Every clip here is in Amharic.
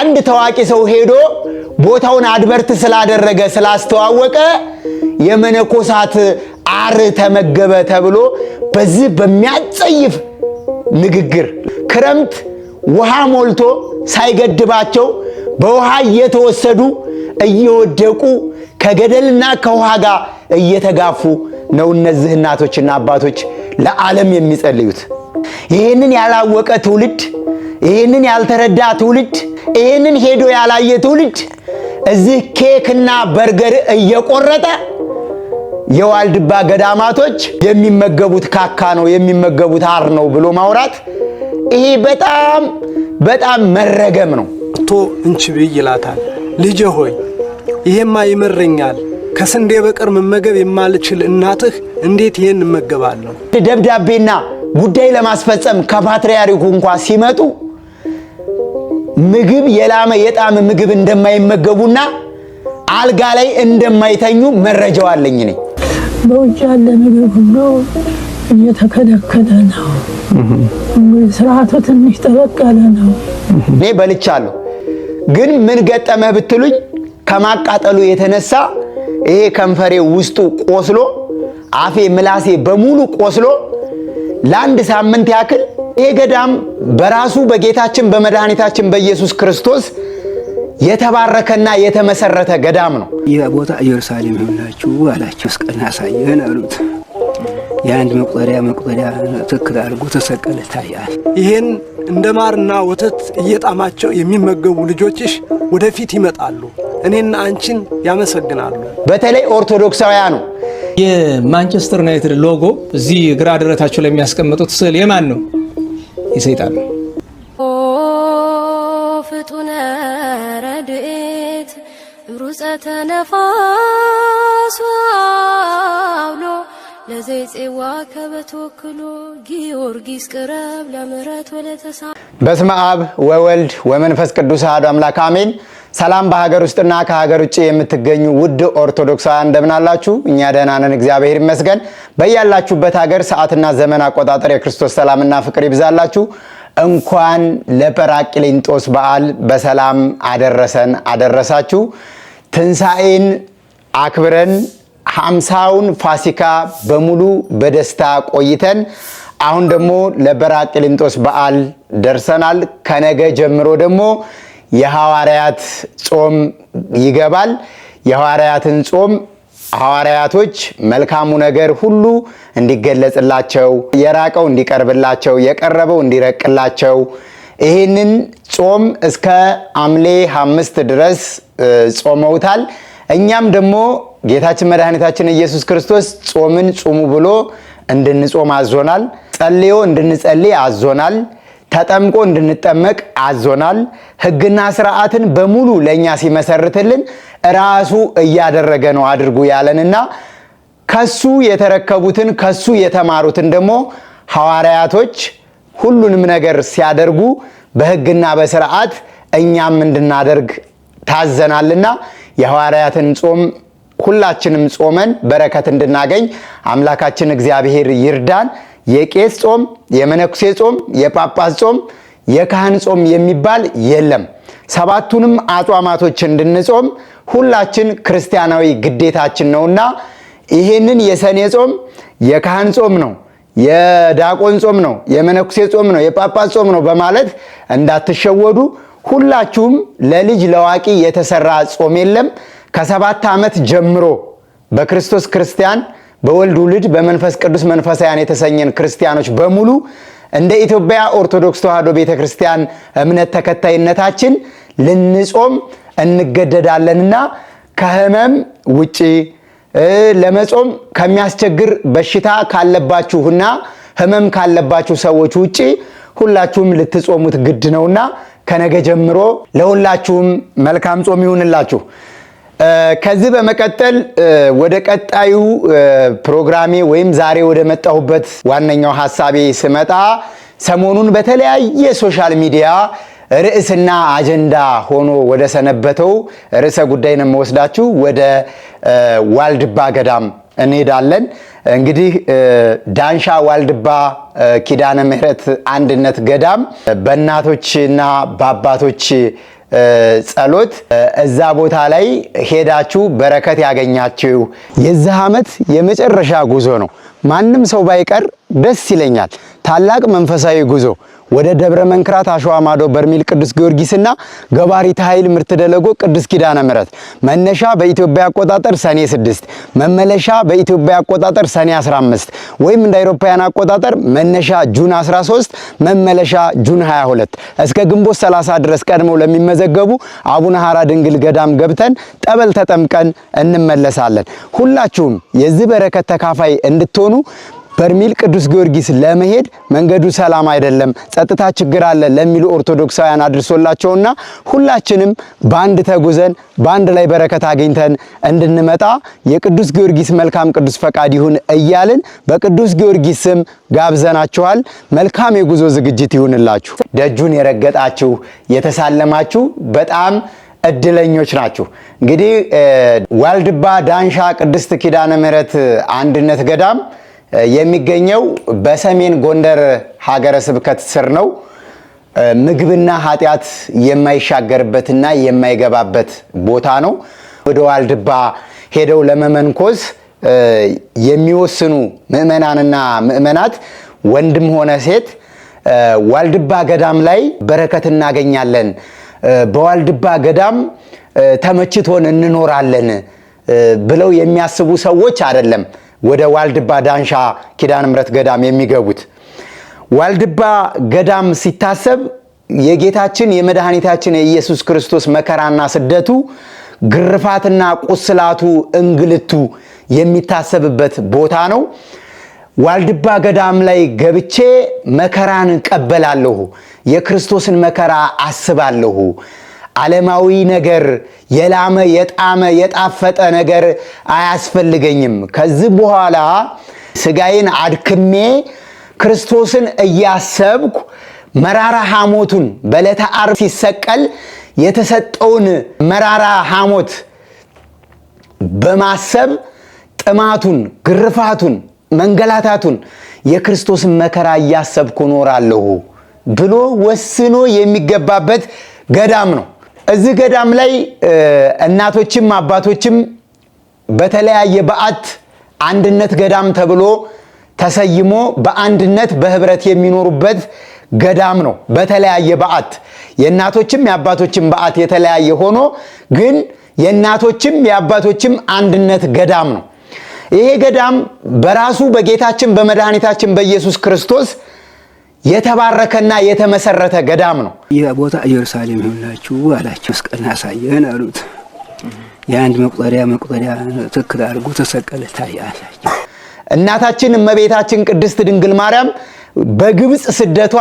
አንድ ታዋቂ ሰው ሄዶ ቦታውን አድቨርት ስላደረገ ስላስተዋወቀ የመነኮሳት አር ተመገበ ተብሎ በዚህ በሚያጸይፍ ንግግር ክረምት ውሃ ሞልቶ ሳይገድባቸው በውሃ እየተወሰዱ እየወደቁ ከገደልና ከውሃ ጋር እየተጋፉ ነው እነዚህ እናቶችና አባቶች ለዓለም የሚጸልዩት። ይሄንን ያላወቀ ትውልድ፣ ይሄንን ያልተረዳ ትውልድ፣ ይሄንን ሄዶ ያላየ ትውልድ እዚህ ኬክና በርገር እየቆረጠ የዋልድባ ገዳማቶች የሚመገቡት ካካ ነው የሚመገቡት አር ነው ብሎ ማውራት ይሄ በጣም መረገም ነው። ቶ እንችብይ ይላታል። ልጄ ሆይ ይሄማ ይመረኛል፣ ከስንዴ በቀር መመገብ የማልችል እናትህ እንዴት ይሄን እመገባለሁ? ደብዳቤና ጉዳይ ለማስፈጸም ከፓትርያርኩ እንኳን ሲመጡ ምግብ የጣመ ምግብ እንደማይመገቡና አልጋ ላይ እንደማይተኙ መረጃው አለኝ ነኝ። በውጭ ያለ ምግብ ሁሉ እየተከለከለ ነው። ስርዓቱ ትንሽ ጠበቅ ያለ ነው። እኔ በልቻለሁ፣ ግን ምን ገጠመህ ብትሉኝ ከማቃጠሉ የተነሳ ይሄ ከንፈሬ ውስጡ ቆስሎ አፌ ምላሴ በሙሉ ቆስሎ ለአንድ ሳምንት ያክል ይሄ ገዳም በራሱ በጌታችን በመድኃኒታችን በኢየሱስ ክርስቶስ የተባረከና የተመሰረተ ገዳም ነው። ይህ ቦታ ኢየሩሳሌም ይሁንላችሁ አላቸው። መስቀልን አሳየን አሉት። የአንድ መቁጠሪያ ትክክል አድርጎ ተሰቀለ ታያል። ይሄን እንደ ማርና ወተት እየጣማቸው የሚመገቡ ልጆችሽ ወደፊት ይመጣሉ፣ እኔና አንቺን ያመሰግናሉ። በተለይ ኦርቶዶክሳውያኑ የማንቸስተር ዩናይትድ ሎጎ እዚህ ግራ ደረታቸው ላይ የሚያስቀምጡት ስዕል የማን ነው? የሰይጣን ነው። ፍጡነ ረድኤት ሩፀተ ነፋስ አውሎ ለዘይጼዋ ከበተወክሎ ጊዮርጊስ ቅረብ ለምሕረት ወለተሳ በስመ አብ ወወልድ ወመንፈስ ቅዱስ አሐዱ አምላክ አሜን። ሰላም በሀገር ውስጥና ከሀገር ውጭ የምትገኙ ውድ ኦርቶዶክሳውያን እንደምን አላችሁ? እኛ ደህና ነን፣ እግዚአብሔር ይመስገን። በያላችሁበት ሀገር ሰዓትና ዘመን አቆጣጠር የክርስቶስ ሰላምና ፍቅር ይብዛላችሁ። እንኳን ለጰራቅሊጦስ በዓል በሰላም አደረሰን አደረሳችሁ። ትንሣኤን አክብረን 50ውን ፋሲካ በሙሉ በደስታ ቆይተን አሁን ደግሞ ለጰራቅሊጦስ በዓል ደርሰናል። ከነገ ጀምሮ ደግሞ የሐዋርያት ጾም ይገባል። የሐዋርያትን ጾም ሐዋርያቶች መልካሙ ነገር ሁሉ እንዲገለጽላቸው፣ የራቀው እንዲቀርብላቸው፣ የቀረበው እንዲረቅላቸው ይህንን ጾም እስከ ሐምሌ 5 ድረስ ጾመውታል። እኛም ደግሞ ጌታችን መድኃኒታችን ኢየሱስ ክርስቶስ ጾምን ጹሙ ብሎ እንድንጾም አዞናል። ጸልዮ እንድንጸልይ አዞናል። ተጠምቆ እንድንጠመቅ አዞናል። ሕግና ስርዓትን በሙሉ ለኛ ሲመሰርትልን ራሱ እያደረገ ነው አድርጉ ያለንና ከሱ የተረከቡትን ከሱ የተማሩትን ደግሞ ሐዋርያቶች ሁሉንም ነገር ሲያደርጉ በሕግና በስርዓት እኛም እንድናደርግ ታዘናልና የሐዋርያትን ጾም ሁላችንም ጾመን በረከት እንድናገኝ አምላካችን እግዚአብሔር ይርዳን። የቄስ ጾም፣ የመነኩሴ ጾም፣ የጳጳስ ጾም፣ የካህን ጾም የሚባል የለም። ሰባቱንም አጽዋማቶች እንድንጾም ሁላችን ክርስቲያናዊ ግዴታችን ነውና ይሄንን የሰኔ ጾም የካህን ጾም ነው፣ የዲያቆን ጾም ነው፣ የመነኩሴ ጾም ነው፣ የጳጳስ ጾም ነው በማለት እንዳትሸወዱ። ሁላችሁም ለልጅ ለዋቂ የተሰራ ጾም የለም። ከ7 ዓመት ጀምሮ በክርስቶስ ክርስቲያን በወልድ ውልድ በመንፈስ ቅዱስ መንፈሳውያን የተሰኘን ክርስቲያኖች በሙሉ እንደ ኢትዮጵያ ኦርቶዶክስ ተዋሕዶ ቤተክርስቲያን እምነት ተከታይነታችን ልንጾም እንገደዳለንና ከህመም ውጪ ለመጾም ከሚያስቸግር በሽታ ካለባችሁና ህመም ካለባችሁ ሰዎች ውጪ ሁላችሁም ልትጾሙት ግድ ነውና ከነገ ጀምሮ ለሁላችሁም መልካም ጾም ይሁንላችሁ። ከዚህ በመቀጠል ወደ ቀጣዩ ፕሮግራሜ ወይም ዛሬ ወደ መጣሁበት ዋነኛው ሐሳቤ ስመጣ ሰሞኑን በተለያየ ሶሻል ሚዲያ ርዕስና አጀንዳ ሆኖ ወደ ሰነበተው ርዕሰ ጉዳይ ነው የምወስዳችሁ። ወደ ዋልድባ ገዳም እንሄዳለን። እንግዲህ ዳንሻ ዋልድባ ኪዳነ ምህረት አንድነት ገዳም በእናቶችና በአባቶች ጸሎት እዛ ቦታ ላይ ሄዳችሁ በረከት ያገኛችሁ የዚህ ዓመት የመጨረሻ ጉዞ ነው። ማንም ሰው ባይቀር ደስ ይለኛል። ታላቅ መንፈሳዊ ጉዞ ወደ ደብረ መንክራት አሸዋ ማዶ በርሜል ቅዱስ ጊዮርጊስና ገባሪተ ኃይል ምርት ደለጎ ቅዱስ ኪዳነ ምህረት መነሻ በኢትዮጵያ አቆጣጠር ሰኔ 6 መመለሻ በኢትዮጵያ አቆጣጠር ሰኔ 15 ወይም እንደ አውሮፓውያን አቆጣጠር መነሻ ጁን 13 መመለሻ ጁን 22 እስከ ግንቦት 30 ድረስ ቀድመው ለሚመዘገቡ አቡነ ሐራ ድንግል ገዳም ገብተን ጠበል ተጠምቀን እንመለሳለን። ሁላችሁም የዚህ በረከት ተካፋይ እንድትሆኑ በርሜል ቅዱስ ጊዮርጊስ ለመሄድ መንገዱ ሰላም አይደለም፣ ጸጥታ ችግር አለ ለሚሉ ኦርቶዶክሳውያን አድርሶላቸውና ሁላችንም በአንድ ተጉዘን በአንድ ላይ በረከት አግኝተን እንድንመጣ የቅዱስ ጊዮርጊስ መልካም ቅዱስ ፈቃድ ይሁን እያልን በቅዱስ ጊዮርጊስ ስም ጋብዘናችኋል። መልካም የጉዞ ዝግጅት ይሁንላችሁ። ደጁን የረገጣችሁ የተሳለማችሁ በጣም እድለኞች ናችሁ። እንግዲህ ዋልድባ ዳንሻ ቅድስት ኪዳነ ምህረት አንድነት ገዳም የሚገኘው በሰሜን ጎንደር ሀገረ ስብከት ስር ነው። ምግብና ኃጢአት የማይሻገርበትና የማይገባበት ቦታ ነው። ወደ ዋልድባ ሄደው ለመመንኮስ የሚወስኑ ምእመናንና ምእመናት ወንድም ሆነ ሴት ዋልድባ ገዳም ላይ በረከት እናገኛለን፣ በዋልድባ ገዳም ተመችቶን እንኖራለን ብለው የሚያስቡ ሰዎች አይደለም ወደ ዋልድባ ዳንሻ ኪዳነ ምህረት ገዳም የሚገቡት። ዋልድባ ገዳም ሲታሰብ የጌታችን የመድኃኒታችን የኢየሱስ ክርስቶስ መከራና ስደቱ፣ ግርፋትና ቁስላቱ፣ እንግልቱ የሚታሰብበት ቦታ ነው። ዋልድባ ገዳም ላይ ገብቼ መከራን እቀበላለሁ፣ የክርስቶስን መከራ አስባለሁ። ዓለማዊ ነገር የላመ የጣመ የጣፈጠ ነገር አያስፈልገኝም። ከዚህ በኋላ ስጋዬን አድክሜ ክርስቶስን እያሰብኩ መራራ ሐሞቱን በዕለተ ዓርብ ሲሰቀል የተሰጠውን መራራ ሐሞት በማሰብ ጥማቱን፣ ግርፋቱን፣ መንገላታቱን የክርስቶስን መከራ እያሰብኩ እኖራለሁ ብሎ ወስኖ የሚገባበት ገዳም ነው። እዚህ ገዳም ላይ እናቶችም አባቶችም በተለያየ በዓት አንድነት ገዳም ተብሎ ተሰይሞ በአንድነት በህብረት የሚኖሩበት ገዳም ነው። በተለያየ በዓት የእናቶችም የአባቶችም በዓት የተለያየ ሆኖ ግን የእናቶችም የአባቶችም አንድነት ገዳም ነው። ይሄ ገዳም በራሱ በጌታችን በመድኃኒታችን በኢየሱስ ክርስቶስ የተባረከና የተመሰረተ ገዳም ነው። ይህ ቦታ ኢየሩሳሌም ይሁንላችሁ አላቸው። መስቀል አሳየን አሉት። የአንድ መቁጠሪያ ትክክል አድርጎ ተሰቀለ ታያላችሁ። እናታችን እመቤታችን ቅድስት ድንግል ማርያም በግብፅ ስደቷ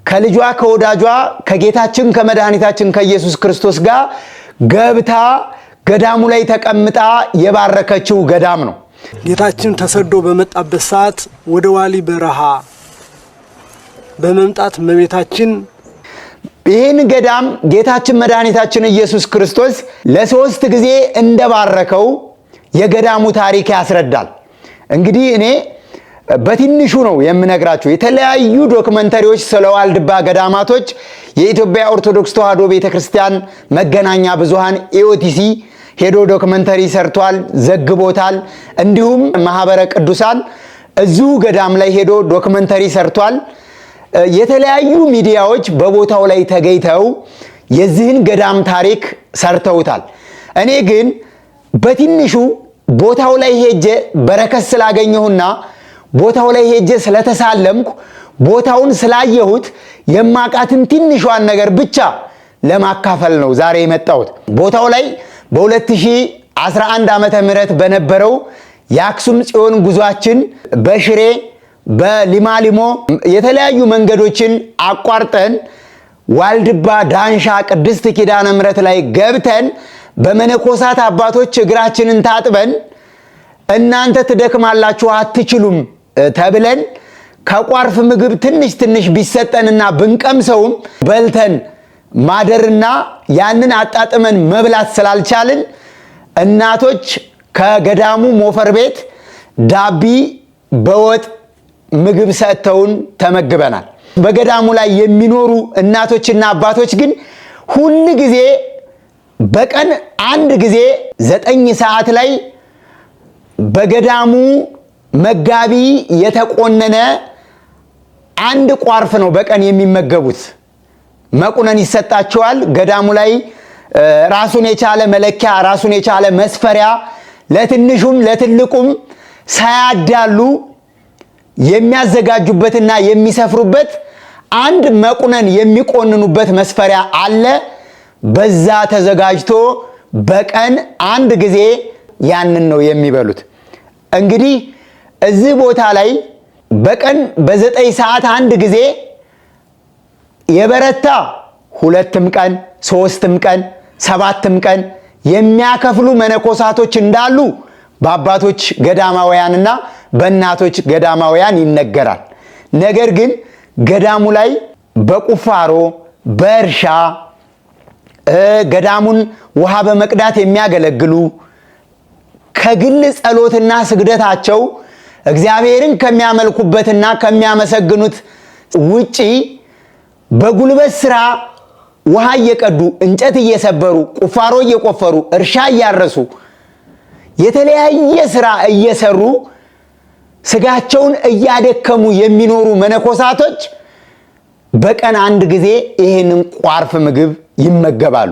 ከልጇ ከወዳጇ ከጌታችን ከመድኃኒታችን ከኢየሱስ ክርስቶስ ጋር ገብታ ገዳሙ ላይ ተቀምጣ የባረከችው ገዳም ነው። ጌታችን ተሰዶ በመጣበት ሰዓት ወደ ዋሊ በረሃ በመምጣት እመቤታችን ይህን ገዳም ጌታችን መድኃኒታችን ኢየሱስ ክርስቶስ ለሶስት ጊዜ እንደባረከው የገዳሙ ታሪክ ያስረዳል። እንግዲህ እኔ በትንሹ ነው የምነግራችሁ። የተለያዩ ዶክመንተሪዎች ስለ ዋልድባ ገዳማቶች የኢትዮጵያ ኦርቶዶክስ ተዋሕዶ ቤተክርስቲያን መገናኛ ብዙሃን ኢኦቲሲ ሄዶ ዶክመንተሪ ሰርቷል፣ ዘግቦታል። እንዲሁም ማህበረ ቅዱሳን እዚሁ ገዳም ላይ ሄዶ ዶክመንተሪ ሰርቷል። የተለያዩ ሚዲያዎች በቦታው ላይ ተገኝተው የዚህን ገዳም ታሪክ ሰርተውታል። እኔ ግን በትንሹ ቦታው ላይ ሄጄ በረከት ስላገኘሁና ቦታው ላይ ሄጄ ስለተሳለምኩ ቦታውን ስላየሁት የማቃትን ትንሿን ነገር ብቻ ለማካፈል ነው ዛሬ የመጣሁት። ቦታው ላይ በ2011 ዓመተ ምህረት በነበረው የአክሱም ጽዮን ጉዟችን በሽሬ በሊማሊሞ የተለያዩ መንገዶችን አቋርጠን ዋልድባ ዳንሻ ቅድስት ኪዳነ ምህረት ላይ ገብተን በመነኮሳት አባቶች እግራችንን ታጥበን እናንተ ትደክማላችሁ አትችሉም ተብለን ከቋርፍ ምግብ ትንሽ ቢሰጠንና ብንቀምሰውም በልተን ማደርና ያንን አጣጥመን መብላት ስላልቻልን እናቶች ከገዳሙ ሞፈር ቤት ዳቢ በወጥ ምግብ ሰጥተውን ተመግበናል። በገዳሙ ላይ የሚኖሩ እናቶችና አባቶች ግን ሁሉ ጊዜ በቀን አንድ ጊዜ 9 ሰዓት ላይ በገዳሙ መጋቢ የተቆነነ አንድ ቋርፍ ነው በቀን የሚመገቡት። መቁነን ይሰጣቸዋል። ገዳሙ ላይ ራሱን የቻለ መለኪያ፣ ራሱን የቻለ መስፈሪያ ለትንሹም ለትልቁም ሳያዳሉ የሚያዘጋጁበትና የሚሰፍሩበት አንድ መቁነን የሚቆንኑበት መስፈሪያ አለ። በዛ ተዘጋጅቶ በቀን አንድ ጊዜ ያንን ነው የሚበሉት። እንግዲህ እዚህ ቦታ ላይ በቀን በ9 ሰዓት አንድ ጊዜ የበረታ 2ም ቀን 3ም ቀን 7ም ቀን የሚያከፍሉ መነኮሳቶች እንዳሉ በአባቶች ገዳማውያንና በእናቶች ገዳማውያን ይነገራል። ነገር ግን ገዳሙ ላይ በቁፋሮ በእርሻ ገዳሙን ውሃ በመቅዳት የሚያገለግሉ ከግል ጸሎትና ስግደታቸው እግዚአብሔርን ከሚያመልኩበትና ከሚያመሰግኑት ውጪ በጉልበት ሥራ ውሃ እየቀዱ እንጨት እየሰበሩ ቁፋሮ እየቆፈሩ እርሻ እያረሱ የተለያየ ሥራ እየሰሩ ስጋቸውን እያደከሙ የሚኖሩ መነኮሳቶች በቀን አንድ ጊዜ ይህንን ቋርፍ ምግብ ይመገባሉ።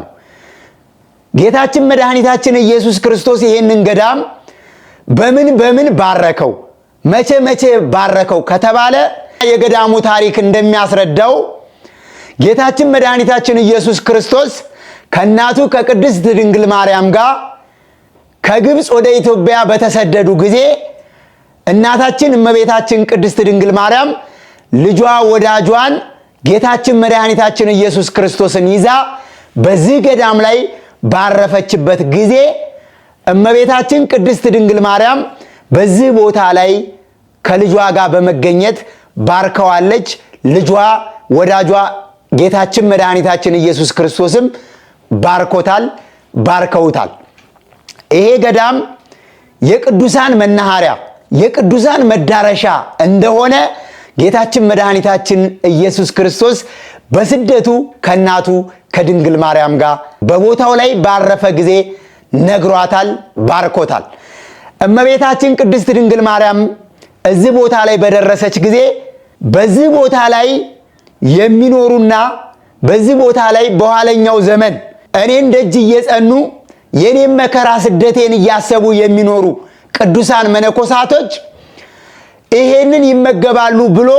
ጌታችን መድኃኒታችን ኢየሱስ ክርስቶስ ይህንን ገዳም በምን ባረከው? መቼ ባረከው ከተባለ የገዳሙ ታሪክ እንደሚያስረዳው ጌታችን መድኃኒታችን ኢየሱስ ክርስቶስ ከእናቱ ከቅድስት ድንግል ማርያም ጋር ከግብፅ ወደ ኢትዮጵያ በተሰደዱ ጊዜ እናታችን እመቤታችን ቅድስት ድንግል ማርያም ልጇ ወዳጇን ጌታችን መድኃኒታችን ኢየሱስ ክርስቶስን ይዛ በዚህ ገዳም ላይ ባረፈችበት ጊዜ እመቤታችን ቅድስት ድንግል ማርያም በዚህ ቦታ ላይ ከልጇ ጋር በመገኘት ባርከዋለች። ልጇ ወዳጇ ጌታችን መድኃኒታችን ኢየሱስ ክርስቶስም ባርከውታል። ይሄ ገዳም የቅዱሳን መናኸሪያ የቅዱሳን መዳረሻ እንደሆነ ጌታችን መድኃኒታችን ኢየሱስ ክርስቶስ በስደቱ ከእናቱ ከድንግል ማርያም ጋር በቦታው ላይ ባረፈ ጊዜ ነግሯታል፣ ባርኮታል። እመቤታችን ቅድስት ድንግል ማርያም እዚህ ቦታ ላይ በደረሰች ጊዜ በዚህ ቦታ ላይ የሚኖሩና በዚህ ቦታ ላይ በኋለኛው ዘመን እኔን ደጅ እየጸኑ የኔም መከራ ስደቴን እያሰቡ የሚኖሩ ቅዱሳን መነኮሳቶች ይሄንን ይመገባሉ ብሎ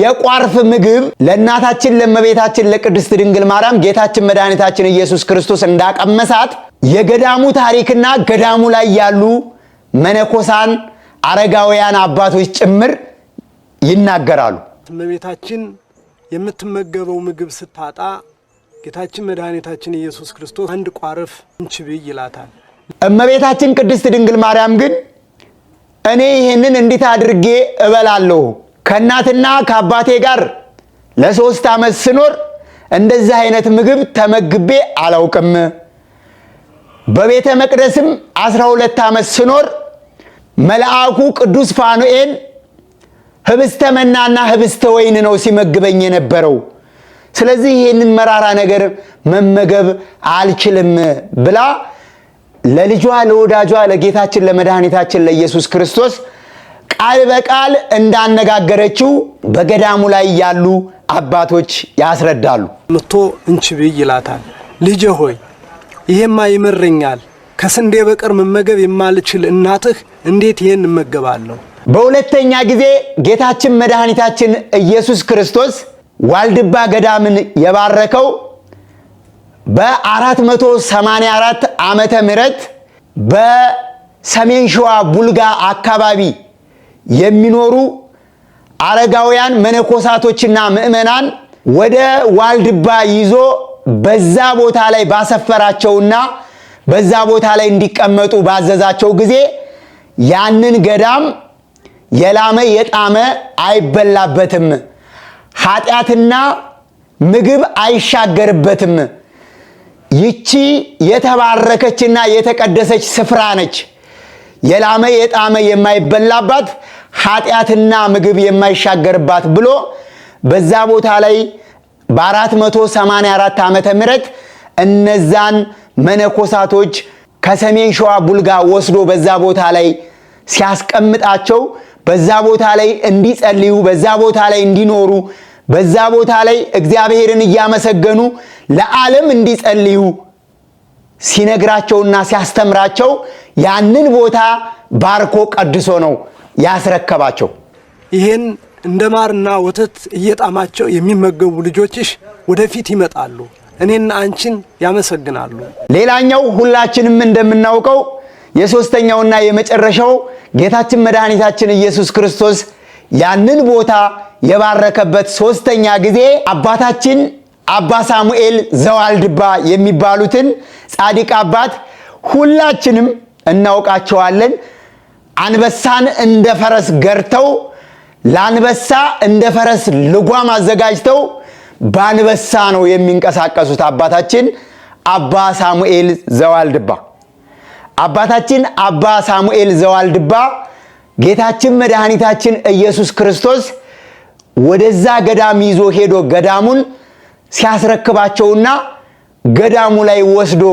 የቋርፍ ምግብ ለእናታችን ለእመቤታችን ለቅድስት ድንግል ማርያም ጌታችን መድኃኒታችን ኢየሱስ ክርስቶስ እንዳቀመሳት የገዳሙ ታሪክና ገዳሙ ላይ ያሉ መነኮሳን አረጋውያን አባቶች ጭምር ይናገራሉ። እመቤታችን የምትመገበው ምግብ ስታጣ ጌታችን መድኃኒታችን ኢየሱስ ክርስቶስ አንድ ቋርፍ እንችብይ ይላታል። እመቤታችን ቅድስት ድንግል ማርያም ግን እኔ ይህንን እንዴት አድርጌ እበላለሁ? ከእናትና ከአባቴ ጋር ለ3 ዓመት ስኖር እንደዚህ አይነት ምግብ ተመግቤ አላውቅም። በቤተ መቅደስም 12 ዓመት ስኖር መልአኩ ቅዱስ ፋኑኤል ህብስተ መናና ህብስተ ወይን ነው ሲመግበኝ የነበረው። ስለዚህ ይህንን መራራ ነገር መመገብ አልችልም ብላ ለልጇ ለወዳጇ ለጌታችን ለመድኃኒታችን ለኢየሱስ ክርስቶስ ቃል በቃል እንዳነጋገረችው በገዳሙ ላይ ያሉ አባቶች ያስረዳሉ። መጥቶ እንችብይ ይላታል። ልጄ ሆይ ይሄማ ይመረኛል፣ ከስንዴ በቀር መመገብ የማልችል እናትህ እንዴት ይሄን እመገባለሁ? በሁለተኛ ጊዜ ጌታችን መድኃኒታችን ኢየሱስ ክርስቶስ ዋልድባ ገዳምን የባረከው በ484 ዓመተ ምህረት በሰሜን ሸዋ ቡልጋ አካባቢ የሚኖሩ አረጋውያን መነኮሳቶችና ምእመናን ወደ ዋልድባ ይዞ በዛ ቦታ ላይ ባሰፈራቸውና በዛ ቦታ ላይ እንዲቀመጡ ባዘዛቸው ጊዜ ያንን ገዳም የላመ የጣመ አይበላበትም፣ ኃጢአትና ምግብ አይሻገርበትም። ይቺ የተባረከችና የተቀደሰች ስፍራ ነች። የላመ የጣመ የማይበላባት ኃጢአትና ምግብ የማይሻገርባት ብሎ በዛ ቦታ ላይ በ484 ዓመተ ምህረት እነዛን መነኮሳቶች ከሰሜን ሸዋ ቡልጋ ወስዶ በዛ ቦታ ላይ ሲያስቀምጣቸው በዛ ቦታ ላይ እንዲጸልዩ በዛ ቦታ ላይ እንዲኖሩ በዛ ቦታ ላይ እግዚአብሔርን እያመሰገኑ ለዓለም እንዲጸልዩ ሲነግራቸውና ሲያስተምራቸው ያንን ቦታ ባርኮ ቀድሶ ነው ያስረከባቸው። ይሄን እንደ ማርና ወተት እየጣማቸው የሚመገቡ ልጆችሽ ወደፊት ይመጣሉ፣ እኔና አንቺን ያመሰግናሉ። ሌላኛው ሁላችንም እንደምናውቀው የሶስተኛውና የመጨረሻው ጌታችን መድኃኒታችን ኢየሱስ ክርስቶስ ያንን ቦታ የባረከበት ሶስተኛ ጊዜ አባታችን አባ ሳሙኤል ዘዋልድባ የሚባሉትን ጻድቅ አባት ሁላችንም እናውቃቸዋለን። አንበሳን እንደ ፈረስ ገርተው ለአንበሳ እንደ ፈረስ ልጓም አዘጋጅተው በአንበሳ ነው የሚንቀሳቀሱት አባታችን አባ ሳሙኤል ዘዋልድባ። አባታችን አባ ሳሙኤል ዘዋልድባ ጌታችን መድኃኒታችን ኢየሱስ ክርስቶስ ወደዛ ገዳም ይዞ ሄዶ ገዳሙን ሲያስረክባቸውና ገዳሙ ላይ ወስዶ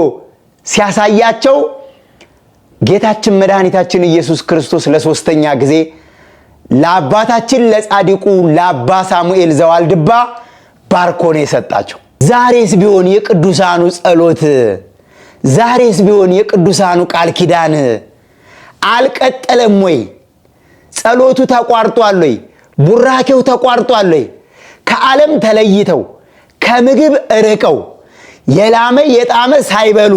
ሲያሳያቸው ጌታችን መድኃኒታችን ኢየሱስ ክርስቶስ ለሶስተኛ ጊዜ ለአባታችን ለጻድቁ ለአባ ሳሙኤል ዘዋልድባ ባርኮ ነው የሰጣቸው። ዛሬስ ቢሆን የቅዱሳኑ ጸሎት፣ ዛሬስ ቢሆን የቅዱሳኑ ቃል ኪዳን አልቀጠለም ወይ? ጸሎቱ ተቋርጧል ወይ? ቡራኬው ተቋርጧል ወይ? ከዓለም ተለይተው ከምግብ ርቀው የላመ የጣመ ሳይበሉ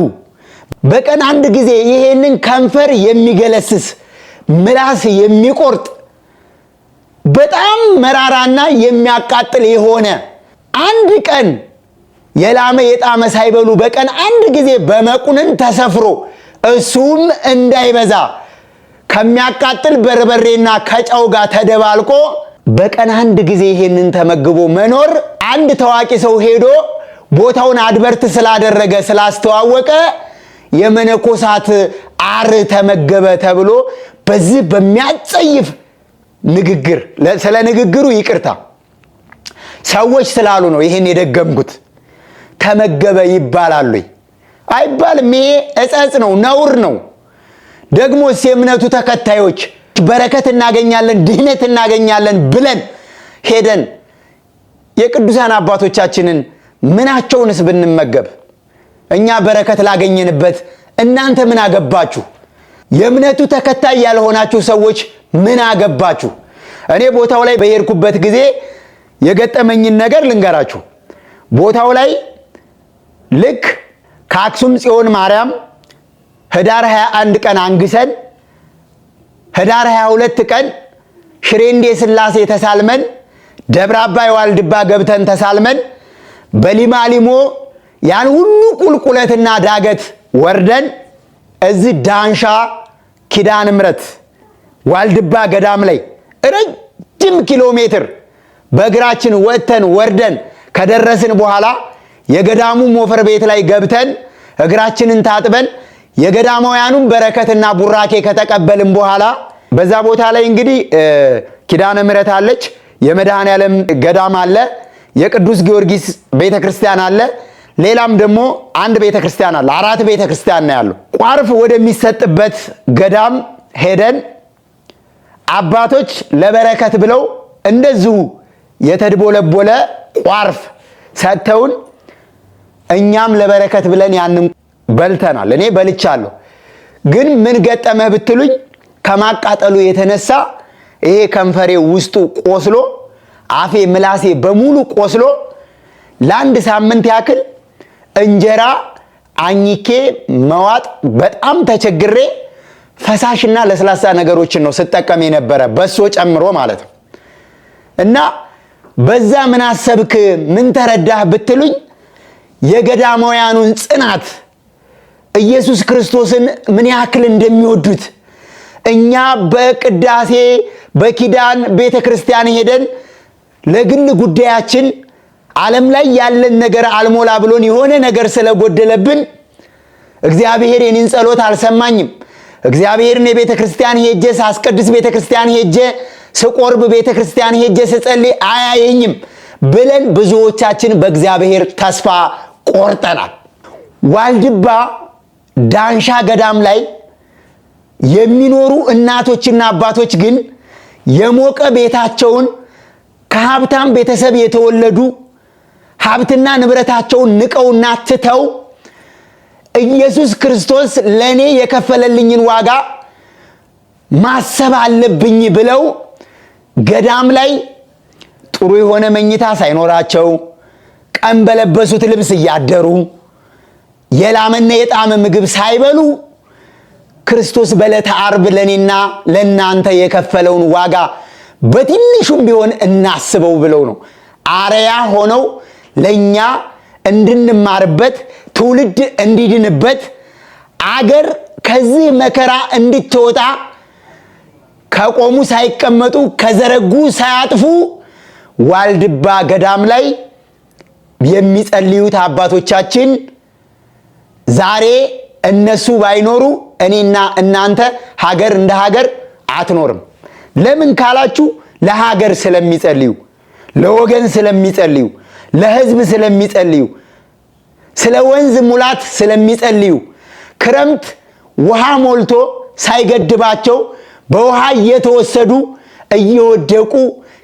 በቀን አንድ ጊዜ ይሄንን ከንፈር የሚገለስስ ምላስ የሚቆርጥ በጣም መራራና የሚያቃጥል የሆነ አንድ ቀን የላመ የጣመ ሳይበሉ በቀን አንድ ጊዜ በመቁንን ተሰፍሮ እሱም እንዳይበዛ ከሚያቃጥል በርበሬና ከጨው ጋር ተደባልቆ በቀን አንድ ጊዜ ይሄንን ተመግቦ መኖር አንድ ታዋቂ ሰው ሄዶ ቦታውን አድቨርት ስላደረገ ስላስተዋወቀ የመነኮሳት አር ተመገበ ተብሎ በዚህ በሚያጸይፍ ንግግር ስለ ንግግሩ ይቅርታ ሰዎች ስላሉ ነው ይሄን የደገምኩት። ተመገበ ይባላል ወይ? አይባልም። ይሄ እጸጽ ነው፣ ነውር ነው። ደግሞስ የእምነቱ ተከታዮች በረከት እናገኛለን ድህነት እናገኛለን ብለን ሄደን የቅዱሳን አባቶቻችንን ምናቸውንስ ብንመገብ እኛ በረከት ላገኘንበት እናንተ ምን አገባችሁ? የእምነቱ ተከታይ ያልሆናችሁ ሰዎች ምን አገባችሁ? እኔ ቦታው ላይ በሄድኩበት ጊዜ የገጠመኝን ነገር ልንገራችሁ። ቦታው ላይ ልክ ከአክሱም ጽዮን ማርያም ህዳር 21 ቀን አንግሰን ህዳር 22 ቀን ሽሬንዴ ስላሴ ተሳልመን ደብረ አባይ ዋልድባ ገብተን ተሳልመን በሊማሊሞ ያን ሁሉ ቁልቁለትና ዳገት ወርደን እዚህ ዳንሻ ኪዳነ ምሕረት ዋልድባ ገዳም ላይ ረጅም ኪሎ ሜትር በእግራችን ወጥተን ወርደን ከደረስን በኋላ የገዳሙ ሞፈር ቤት ላይ ገብተን እግራችንን ታጥበን የገዳማውያኑን በረከትና ቡራኬ ከተቀበልን በኋላ በዛ ቦታ ላይ እንግዲህ ኪዳነ ምሕረት አለች፣ የመድኃኔዓለም ገዳም አለ፣ የቅዱስ ጊዮርጊስ ቤተክርስቲያን አለ፣ ሌላም ደግሞ አንድ ቤተክርስቲያን አለ። 4 ቤተክርስቲያን ነው ያለው። ቋርፍ ወደሚሰጥበት ገዳም ሄደን አባቶች ለበረከት ብለው እንደዚሁ የተድቦለቦለ ቋርፍ ሰጥተውን እኛም ለበረከት ብለን ያንን በልተናል። እኔ በልቻለሁ። ግን ምን ገጠመህ ብትሉኝ ከማቃጠሉ የተነሳ ይሄ ከንፈሬ ውስጡ ቆስሎ አፌ ምላሴ በሙሉ ቆስሎ ለአንድ ሳምንት ያክል እንጀራ አኝኬ መዋጥ በጣም ተቸግሬ ፈሳሽና ለስላሳ ነገሮችን ነው ስጠቀም የነበረ በሶ ጨምሮ ማለት ነው። እና በዛ ምን አሰብክ ምን ተረዳህ ብትሉኝ የገዳማውያኑን ጽናት ኢየሱስ ክርስቶስን ምን ያክል እንደሚወዱት እኛ በቅዳሴ በኪዳን ቤተክርስቲያን ሄደን ለግል ጉዳያችን ዓለም ላይ ያለን ነገር አልሞላ ብሎን የሆነ ነገር ስለጎደለብን እግዚአብሔር የኔን ጸሎት አልሰማኝም እግዚአብሔርን የቤተ ክርስቲያን ሄጄ ሳስቀድስ ቤተ ክርስቲያን ሄጄ ስቆርብ ቤተ ክርስቲያን ሄጄ ስጸልይ አያየኝም ብለን ብዙዎቻችን በእግዚአብሔር ተስፋ ቆርጠናል። ዋልድባ ዳንሻ ገዳም ላይ የሚኖሩ እናቶችና አባቶች ግን የሞቀ ቤታቸውን ከሀብታም ቤተሰብ የተወለዱ ሀብትና ንብረታቸውን ንቀውና ትተው ኢየሱስ ክርስቶስ ለኔ የከፈለልኝን ዋጋ ማሰብ አለብኝ ብለው ገዳም ላይ ጥሩ የሆነ መኝታ ሳይኖራቸው ቀን በለበሱት ልብስ እያደሩ የላመና የጣመ ምግብ ሳይበሉ ክርስቶስ በዕለተ ዓርብ ለኔና ለናንተ የከፈለውን ዋጋ በትንሹም ቢሆን እናስበው ብለው ነው አርያ ሆነው ለኛ እንድንማርበት ትውልድ እንዲድንበት አገር ከዚህ መከራ እንድትወጣ ከቆሙ ሳይቀመጡ ከዘረጉ ሳያጥፉ ዋልድባ ገዳም ላይ የሚጸልዩት አባቶቻችን ዛሬ እነሱ ባይኖሩ እኔና እናንተ ሀገር እንደ ሀገር አትኖርም። ለምን ካላችሁ ለሀገር ስለሚጸልዩ፣ ለወገን ስለሚጸልዩ፣ ለሕዝብ ስለሚጸልዩ፣ ስለ ወንዝ ሙላት ስለሚጸልዩ፣ ክረምት ውሃ ሞልቶ ሳይገድባቸው በውሃ እየተወሰዱ እየወደቁ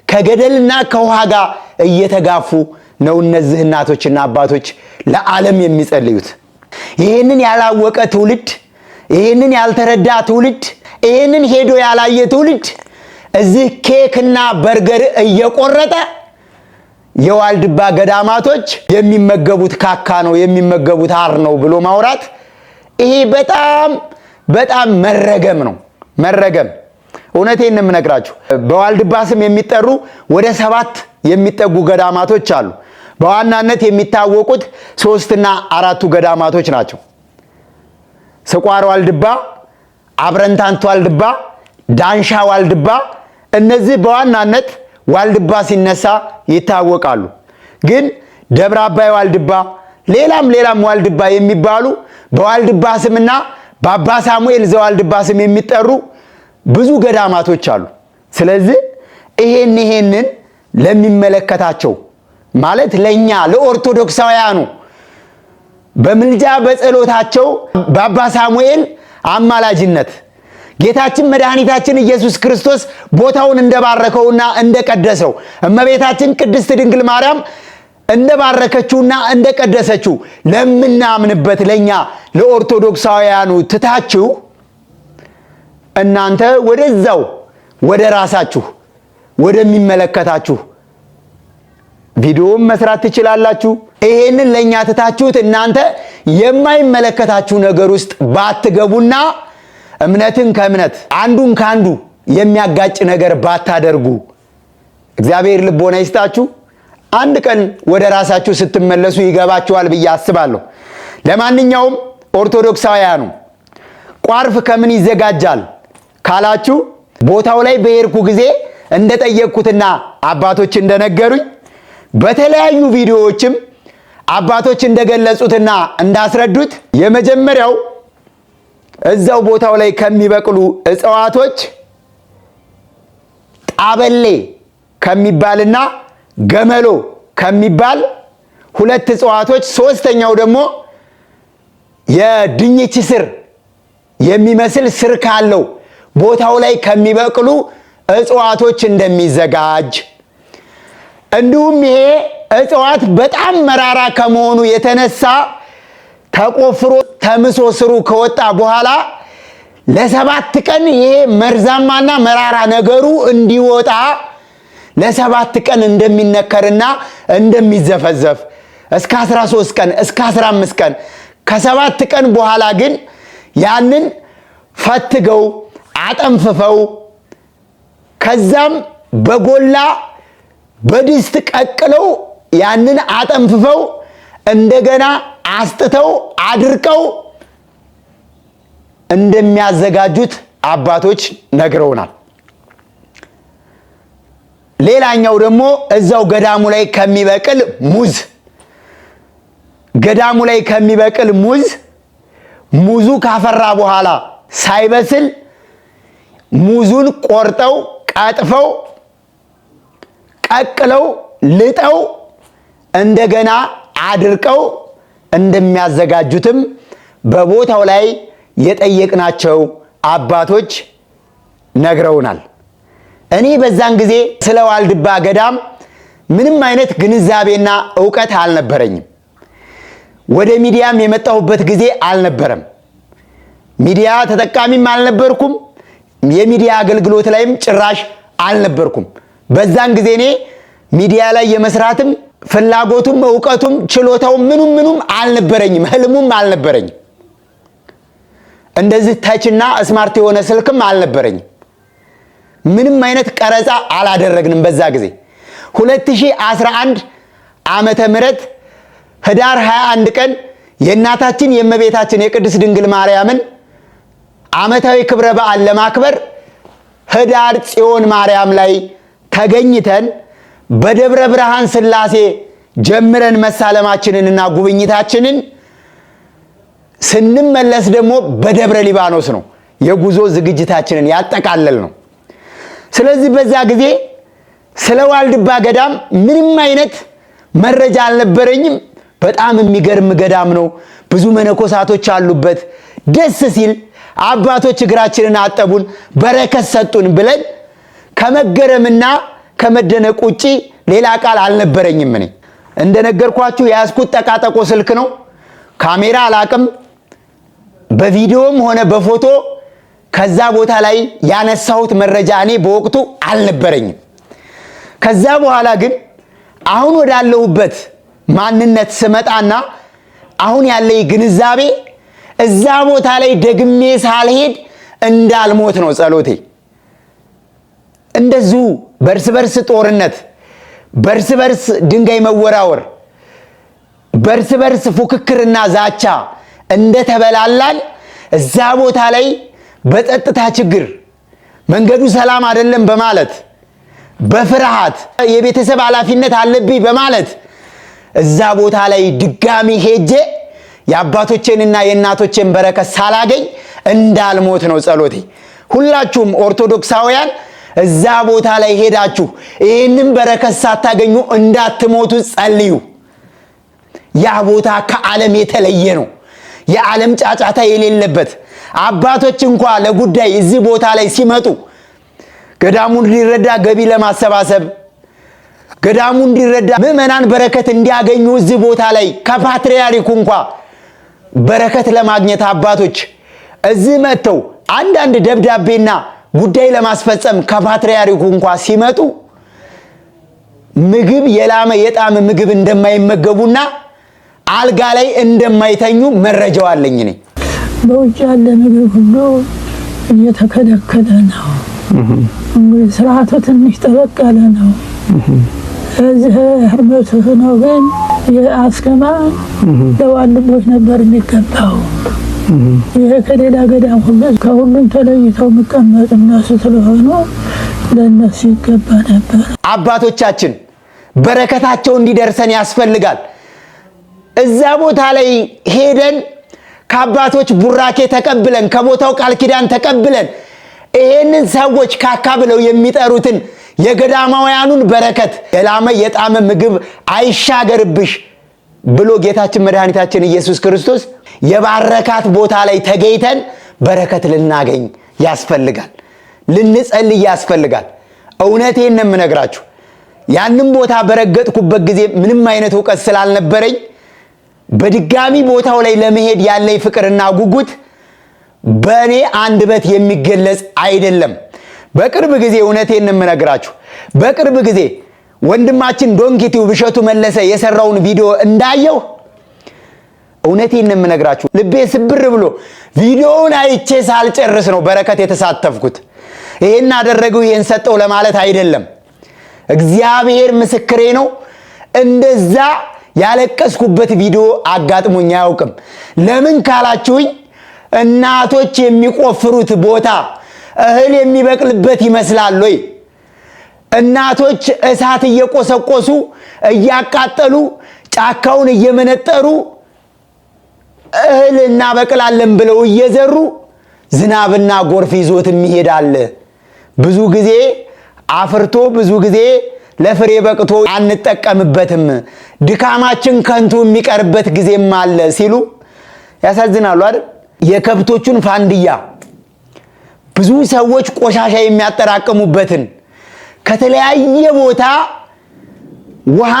ከገደልና ከውሃ ጋር እየተጋፉ ነው እነዚህ እናቶችና አባቶች ለዓለም የሚጸልዩት። ይህንን ያላወቀ ትውልድ፣ ይህንን ያልተረዳ ትውልድ፣ ይህንን ሄዶ ያላየ ትውልድ እዚህ ኬክና በርገር እየቆረጠ የዋልድባ ገዳማቶች የሚመገቡት ካካ ነው የሚመገቡት አር ነው ብሎ ማውራት ይሄ በጣም መረገም ነው። መረገም። እውነቴን ነው የምነግራችሁ። በዋልድባ ስም የሚጠሩ ወደ 7 የሚጠጉ ገዳማቶች አሉ። በዋናነት የሚታወቁት 3 እና 4 ገዳማቶች ናቸው። ስቋር ዋልድባ፣ አብረንታንት ዋልድባ፣ ዳንሻ ዋልድባ። እነዚህ በዋናነት ዋልድባ ሲነሳ ይታወቃሉ። ግን ደብረ አባይ ዋልድባ፣ ሌላም ዋልድባ የሚባሉ በዋልድባ ስምና በአባ ሳሙኤል ዘዋልድባ ስም የሚጠሩ ብዙ ገዳማቶች አሉ። ስለዚህ ይሄንን ለሚመለከታቸው ማለት ለኛ ለኦርቶዶክሳውያኑ በምልጃ በጸሎታቸው በአባ ሳሙኤል አማላጅነት ጌታችን መድኃኒታችን ኢየሱስ ክርስቶስ ቦታውን እንደባረከውና እንደቀደሰው እመቤታችን ቅድስት ድንግል ማርያም እንደባረከችውና እንደቀደሰችው ለምናምንበት ለኛ ለኦርቶዶክሳውያኑ ትታችሁ እናንተ ወደዛው ወደ ራሳችሁ ወደሚመለከታችሁ ቪዲዮም መስራት ትችላላችሁ። ይሄንን ለኛ ትታችሁት እናንተ የማይመለከታችሁ ነገር ውስጥ ባትገቡና እምነትን ከእምነት አንዱን ካንዱ የሚያጋጭ ነገር ባታደርጉ እግዚአብሔር ልቦና ይስጣችሁ። አንድ ቀን ወደ ራሳችሁ ስትመለሱ ይገባችኋል ብዬ አስባለሁ። ለማንኛውም ኦርቶዶክሳውያኑ ቋርፍ ከምን ይዘጋጃል ካላችሁ ቦታው ላይ በሄድኩ ጊዜ እንደጠየቅኩትና አባቶች እንደነገሩኝ በተለያዩ ቪዲዮዎችም አባቶች እንደገለጹትና እንዳስረዱት የመጀመሪያው እዛው ቦታው ላይ ከሚበቅሉ እጽዋቶች ጣበሌ ከሚባልና ገመሎ ከሚባል 2 እጽዋቶች፣ ሶስተኛው ደግሞ የድንች ስር የሚመስል ስር ካለው ቦታው ላይ ከሚበቅሉ እጽዋቶች እንደሚዘጋጅ እንዲሁም ይሄ እጽዋት በጣም መራራ ከመሆኑ የተነሳ ተቆፍሮ ተምሶ ስሩ ከወጣ በኋላ ለ7 ቀን ይሄ መርዛማና መራራ ነገሩ እንዲወጣ ለ7 ቀን እንደሚነከርና እንደሚዘፈዘፍ እስከ 13 ቀን እስከ 15 ቀን ከ7 ቀን በኋላ ግን ያንን ፈትገው አጠንፍፈው ከዛም በጎላ በድስት ቀቅለው ያንን አጠንፍፈው እንደገና አስጥተው አድርቀው እንደሚያዘጋጁት አባቶች ነግረውናል። ሌላኛው ደግሞ እዛው ገዳሙ ላይ ከሚበቅል ሙዝ ሙዙ ካፈራ በኋላ ሳይበስል ሙዙን ቆርጠው ቀጥፈው ቀቅለው ልጠው እንደገና አድርቀው እንደሚያዘጋጁትም በቦታው ላይ የጠየቅናቸው አባቶች ነግረውናል። እኔ በዛን ጊዜ ስለ ዋልድባ ገዳም ምንም አይነት ግንዛቤና ዕውቀት አልነበረኝም። ወደ ሚዲያም የመጣሁበት ጊዜ አልነበረም። ሚዲያ ተጠቃሚም አልነበርኩም። የሚዲያ አገልግሎት ላይም ጭራሽ አልነበርኩም። በዛን ጊዜ እኔ ሚዲያ ላይ የመስራትም ፍላጎቱም ዕውቀቱም ችሎታውም ምኑም አልነበረኝም፣ ህልሙም አልነበረኝም። እንደዚህ ተችና ስማርት የሆነ ስልክም አልነበረኝም። ምንም አይነት ቀረጻ አላደረግንም። በዛ ጊዜ 2011 ዓመተ ምህረት ህዳር 21 ቀን የእናታችን የእመቤታችን የቅድስት ድንግል ማርያምን ዓመታዊ ክብረ በዓል ለማክበር ህዳር ጽዮን ማርያም ላይ ተገኝተን በደብረ ብርሃን ሥላሴ ጀምረን መሳለማችንንና ጉብኝታችንን ስንመለስ ደግሞ በደብረ ሊባኖስ ነው የጉዞ ዝግጅታችንን ያጠቃለል ነው። ስለዚህ በዛ ጊዜ ስለ ዋልድባ ገዳም ምንም አይነት መረጃ አልነበረኝም። በጣም የሚገርም ገዳም ነው። ብዙ መነኮሳቶች አሉበት። ደስ ሲል አባቶች እግራችንን አጠቡን፣ በረከት ሰጡን ብለን ከመገረምና ከመደነቅ ውጪ ሌላ ቃል አልነበረኝም። እኔ እንደነገርኳችሁ የያዝኩት ጠቃጠቆ ስልክ ነው። ካሜራ አላቅም። በቪዲዮም ሆነ በፎቶ ከዛ ቦታ ላይ ያነሳሁት መረጃ እኔ በወቅቱ አልነበረኝም። ከዛ በኋላ ግን አሁን ወዳለሁበት ማንነት ስመጣና አሁን ያለኝ ግንዛቤ እዛ ቦታ ላይ ደግሜ ሳልሄድ እንዳልሞት ነው ጸሎቴ። እንደዚሁ በርስ በርስ ጦርነት፣ በርስ በርስ ድንጋይ መወራወር፣ በርስ በርስ ፉክክርና ዛቻ እንደተበላላል እዛ ቦታ ላይ በጸጥታ ችግር መንገዱ ሰላም አይደለም በማለት በፍርሃት የቤተሰብ ኃላፊነት አለብኝ በማለት እዛ ቦታ ላይ ድጋሚ ሄጄ የአባቶቼንና የእናቶቼን በረከት ሳላገኝ እንዳልሞት ነው ጸሎቴ። ሁላችሁም ኦርቶዶክሳውያን እዛ ቦታ ላይ ሄዳችሁ ይህንን በረከት ሳታገኙ እንዳትሞቱ ጸልዩ። ያ ቦታ ከዓለም የተለየ ነው። የዓለም ጫጫታ የሌለበት አባቶች እንኳ ለጉዳይ እዚህ ቦታ ላይ ሲመጡ ገዳሙን እንዲረዳ ገቢ ለማሰባሰብ ገዳሙ እንዲረዳ ምዕመናን በረከት እንዲያገኙ እዚህ ቦታ ላይ ከፓትርያርኩ እንኳ በረከት ለማግኘት አባቶች እዚህ መጥተው አንዳንድ ደብዳቤና ጉዳይ ለማስፈጸም ከፓትርያርኩ እንኳ ሲመጡ ምግብ የላመ የጣመ ምግብ እንደማይመገቡና አልጋ ላይ እንደማይተኙ መረጃው አለኝ። እኔ በውጭ ያለ ምግብ ሁሉ እየተከለከለ ነው። እንግዲህ ስርዓቱ ትንሽ ጠበቅ ያለ ነው። እዚህ ህርመቱ ነው። ግን የአስከማ ለዋልድቦች ነበር የሚገባው። ይሄ ከሌላ ገዳም ሁሉ ከሁሉም ተለይተው የሚቀመጡ እነሱ ስለሆኑ ለእነሱ ይገባ ነበር። አባቶቻችን በረከታቸው እንዲደርሰን ያስፈልጋል። እዛ ቦታ ላይ ሄደን ከአባቶች ቡራኬ ተቀብለን ከቦታው ቃል ኪዳን ተቀብለን ይሄንን ሰዎች ካካ ብለው የሚጠሩትን የገዳማውያኑን በረከት የላመ የጣመ ምግብ አይሻገርብሽ ብሎ ጌታችን መድኃኒታችን ኢየሱስ ክርስቶስ የባረካት ቦታ ላይ ተገኝተን በረከት ልናገኝ ያስፈልጋል። ልንጸልይ ያስፈልጋል። እውነቴን ነው የምነግራችሁ። ያንን ቦታ በረገጥኩበት ጊዜ ምንም አይነት ዕውቀት ስላልነበረኝ በድጋሚ ቦታው ላይ ለመሄድ ያለኝ ፍቅርና ጉጉት በእኔ አንደበት የሚገለጽ አይደለም። በቅርብ ጊዜ እውነቴን ነው የምነግራችሁ፣ በቅርብ ጊዜ ወንድማችን ዶንኪቲው ብሸቱ መለሰ የሰራውን ቪዲዮ እንዳየው እውነቴን ነው የምነግራችሁ ልቤ ስብር ብሎ ቪዲዮውን አይቼ ሳልጨርስ ነው በረከት የተሳተፍኩት። ይሄን አደረገው ይሄን ሰጠው ለማለት አይደለም። እግዚአብሔር ምስክሬ ነው። እንደዛ ያለቀስኩበት ቪዲዮ አጋጥሞኝ አያውቅም። ለምን ካላችሁኝ እናቶች የሚቆፍሩት ቦታ እህል የሚበቅልበት ይመስላል ወይ? እናቶች እሳት እየቆሰቆሱ እያቃጠሉ ጫካውን እየመነጠሩ እህል እናበቅላለን ብለው እየዘሩ ዝናብና ጎርፍ ይዞት የሚሄዳል። ብዙ ጊዜ አፍርቶ ብዙ ጊዜ ለፍሬ በቅቶ አንጠቀምበትም፣ ድካማችን ከንቱ የሚቀርበት ጊዜም አለ ሲሉ ያሳዝናሉ አይደል? የከብቶቹን ፋንድያ ብዙ ሰዎች ቆሻሻ የሚያጠራቅሙበትን ከተለያየ ቦታ ውሃ